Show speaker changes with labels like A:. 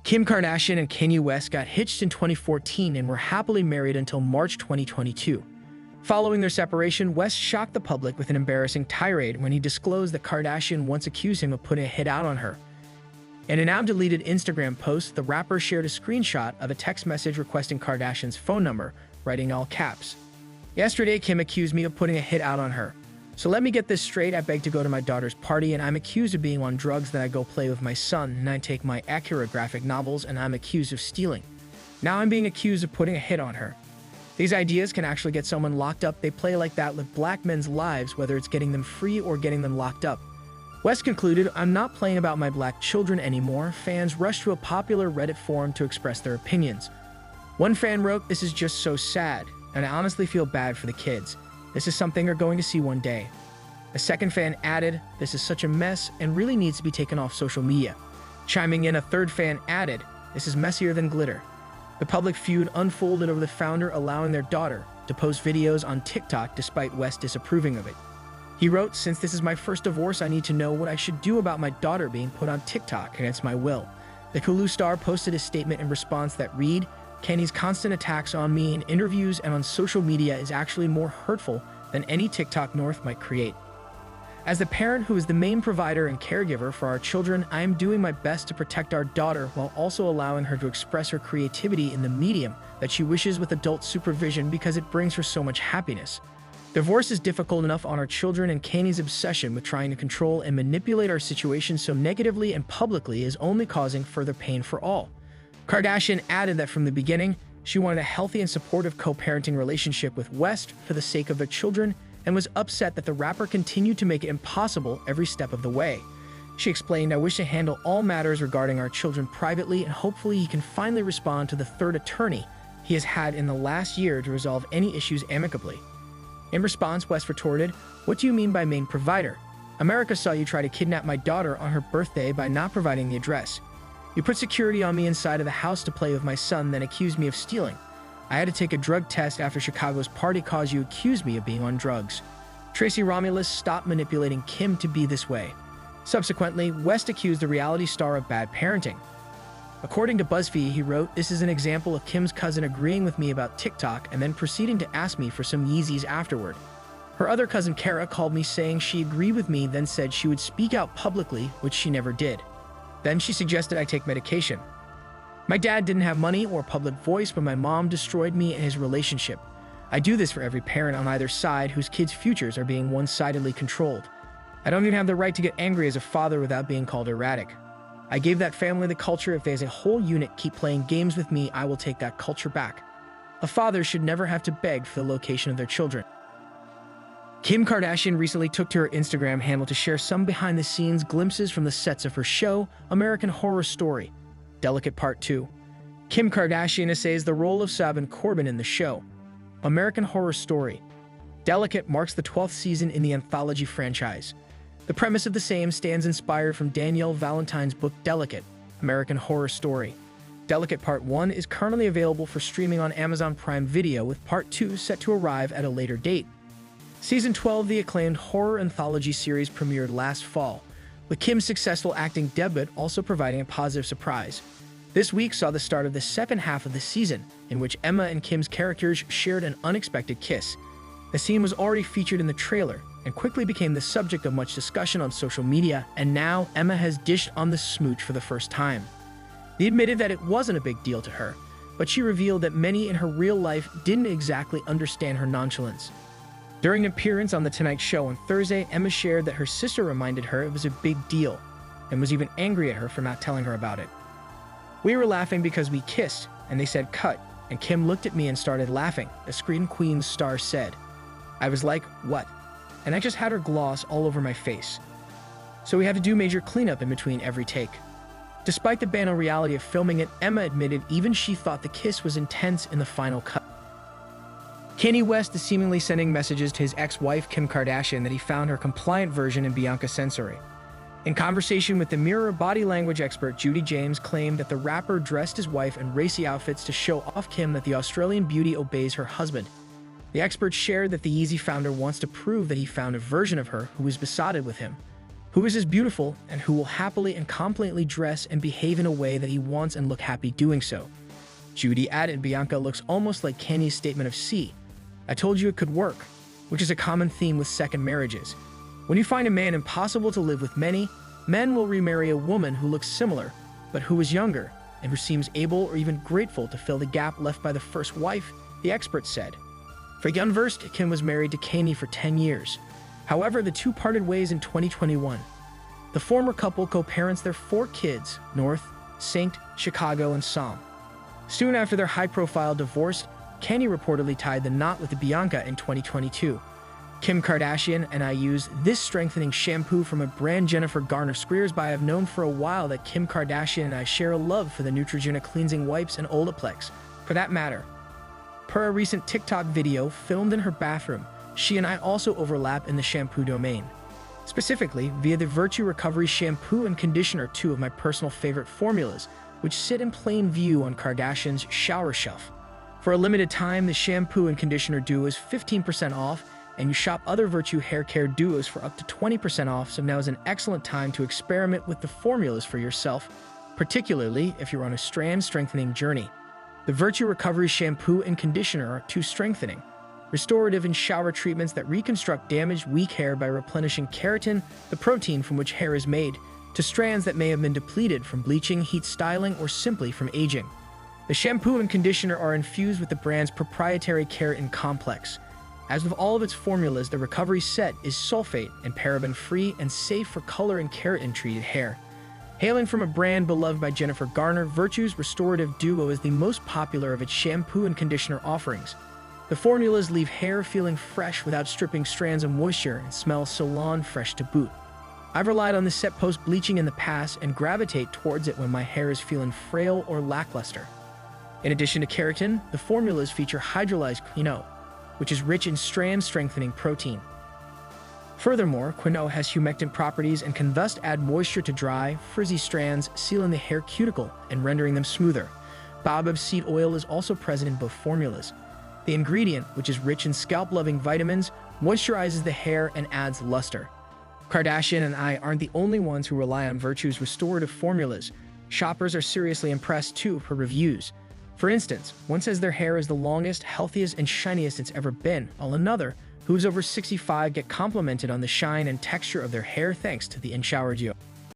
A: Kim Kardashian and Kanye West got hitched in 2014 and were happily married until March 2022. Following their separation, West shocked the public with an embarrassing tirade when he disclosed that Kardashian once accused him of putting a hit out on her. In a now-deleted Instagram post, the rapper shared a screenshot of a text message requesting Kardashian's phone number, writing in all caps, "Yesterday, Kim accused me of putting a hit out on her. So let me get this straight, I beg to go to my daughter's party and I'm accused of being on drugs, then I go play with my son and I take my Acura graphic novels and I'm accused of stealing. Now I'm being accused of putting a hit on her." These ideas can actually get someone locked up. They play like that with black men's lives, whether it's getting them free or getting them locked up. West concluded, "I'm not playing about my black children anymore." Fans rushed to a popular Reddit forum to express their opinions. One fan wrote, "This is just so sad, and I honestly feel bad for the kids. This is something they're going to see one day." A second fan added, "This is such a mess and really needs to be taken off social media." Chiming in, a third fan added, "This is messier than glitter." The public feud unfolded over the founder allowing their daughter to post videos on TikTok despite West disapproving of it. He wrote, "Since this is my first divorce, I need to know what I should do about my daughter being put on TikTok against my will." The Hulu star posted a statement in response that read, "Kanye's constant attacks on me in interviews and on social media is actually more hurtful than any TikTok North might create. As the parent who is the main provider and caregiver for our children, I am doing my best to protect our daughter while also allowing her to express her creativity in the medium that she wishes with adult supervision because it brings her so much happiness. Divorce is difficult enough on our children, and Kanye's obsession with trying to control and manipulate our situation so negatively and publicly is only causing further pain for all." Kardashian added that from the beginning, she wanted a healthy and supportive co-parenting relationship with West for the sake of their children and was upset that the rapper continued to make it impossible every step of the way. She explained, "I wish to handle all matters regarding our children privately, and hopefully he can finally respond to the third attorney he has had in the last year to resolve any issues amicably." In response, West retorted, "What do you mean by main provider? America saw you try to kidnap my daughter on her birthday by not providing the address. You put security on me inside of the house to play with my son, then accused me of stealing. I had to take a drug test after Chicago's party cause you accused me of being on drugs. Tracy Romulus stopped manipulating Kim to be this way." Subsequently, West accused the reality star of bad parenting. According to BuzzFeed, he wrote, "This is an example of Kim's cousin agreeing with me about TikTok and then proceeding to ask me for some Yeezys afterward. Her other cousin Kara called me saying she agreed with me, then said she would speak out publicly, which she never did. Then she suggested I take medication. My dad didn't have money or public voice, but my mom destroyed me and his relationship. I do this for every parent on either side whose kids' futures are being one-sidedly controlled. I don't even have the right to get angry as a father without being called erratic. I gave that family the culture. If they as a whole unit keep playing games with me, I will take that culture back. A father should never have to beg for the location of their children." Kim Kardashian recently took to her Instagram handle to share some behind-the-scenes glimpses from the sets of her show, American Horror Story, Delicate Part 2. Kim Kardashian essays the role of Sabin Corbin in the show. American Horror Story, Delicate marks the 12th season in the anthology franchise. The premise of the same stands inspired from Danielle Valentine's book Delicate, American Horror Story. Delicate Part 1 is currently available for streaming on Amazon Prime Video, with Part 2 set to arrive at a later date. Season 12 of the acclaimed horror anthology series premiered last fall, with Kim's successful acting debut also providing a positive surprise. This week saw the start of the second half of the season, in which Emma and Kim's characters shared an unexpected kiss. The scene was already featured in the trailer and quickly became the subject of much discussion on social media, and now Emma has dished on the smooch for the first time. They admitted that it wasn't a big deal to her, but she revealed that many in her real life didn't exactly understand her nonchalance. During an appearance on The Tonight Show on Thursday, Emma shared that her sister reminded her it was a big deal and was even angry at her for not telling her about it. "We were laughing because we kissed, and they said cut, and Kim looked at me and started laughing," the Scream Queen star said. "I was like, what? And I just had her gloss all over my face. So we had to do major cleanup in between every take." Despite the banal reality of filming it, Emma admitted even she thought the kiss was intense in the final cut. Kanye West is seemingly sending messages to his ex-wife Kim Kardashian that he found her compliant version in Bianca Censori. In conversation with the Mirror, body language expert Judy James claimed that the rapper dressed his wife in racy outfits to show off Kim that the Australian beauty obeys her husband. The expert shared that the Yeezy founder wants to prove that he found a version of her who was besotted with him, who is as beautiful and who will happily and competently dress and behave in a way that he wants and look happy doing so. Judy added, Bianca looks almost like Kanye's statement of "See, I told you it could work," which is a common theme with second marriages. When you find a man impossible to live with, many men will remarry a woman who looks similar, but who is younger, and who seems able or even grateful to fill the gap left by the first wife, the expert said. For the unversed, Kim was married to Kanye for 10 years. However, the two parted ways in 2021. The former couple co-parents their 4 kids, North, St. Chicago, and Psalm. Soon after their high-profile divorce, Kanye reportedly tied the knot with Bianca in 2022. Kim Kardashian and I use this strengthening shampoo from a brand Jennifer Garner swears by. I've known for a while that Kim Kardashian and I share a love for the Neutrogena cleansing wipes and Olaplex, for that matter. Per a recent TikTok video filmed in her bathroom, she and I also overlap in the shampoo domain. Specifically, via the Virtue Recovery Shampoo and Conditioner, 2 of my personal favorite formulas, which sit in plain view on Kardashian's shower shelf. For a limited time, the shampoo and conditioner duo is 15% off, and you shop other Virtue hair care duos for up to 20% off, so now is an excellent time to experiment with the formulas for yourself, particularly if you're on a strand-strengthening journey. The Virtue Recovery Shampoo and Conditioner are 2 strengthening, restorative and shower treatments that reconstruct damaged, weak hair by replenishing keratin, the protein from which hair is made, to strands that may have been depleted from bleaching, heat styling, or simply from aging. The shampoo and conditioner are infused with the brand's proprietary keratin complex. As with all of its formulas, the recovery set is sulfate and paraben-free and safe for color and keratin-treated hair. Hailing from a brand beloved by Jennifer Garner, Virtue's Restorative Duo is the most popular of its shampoo and conditioner offerings. The formulas leave hair feeling fresh without stripping strands of moisture and smell salon fresh to boot. I've relied on this set post-bleaching in the past and gravitate towards it when my hair is feeling frail or lackluster. In addition to keratin, the formulas feature hydrolyzed quinoa, which is rich in strand-strengthening protein. Furthermore, quinoa has humectant properties and can thus add moisture to dry, frizzy strands, sealing the hair cuticle and rendering them smoother. Baobab seed oil is also present in both formulas. The ingredient, which is rich in scalp-loving vitamins, moisturizes the hair and adds luster. Kardashian and I aren't the only ones who rely on Virtue's restorative formulas. Shoppers are seriously impressed too per reviews. For instance, one says their hair is the longest, healthiest, and shiniest it's ever been, while another, who is over 65, get complimented on the shine and texture of their hair thanks to the in-shower duo.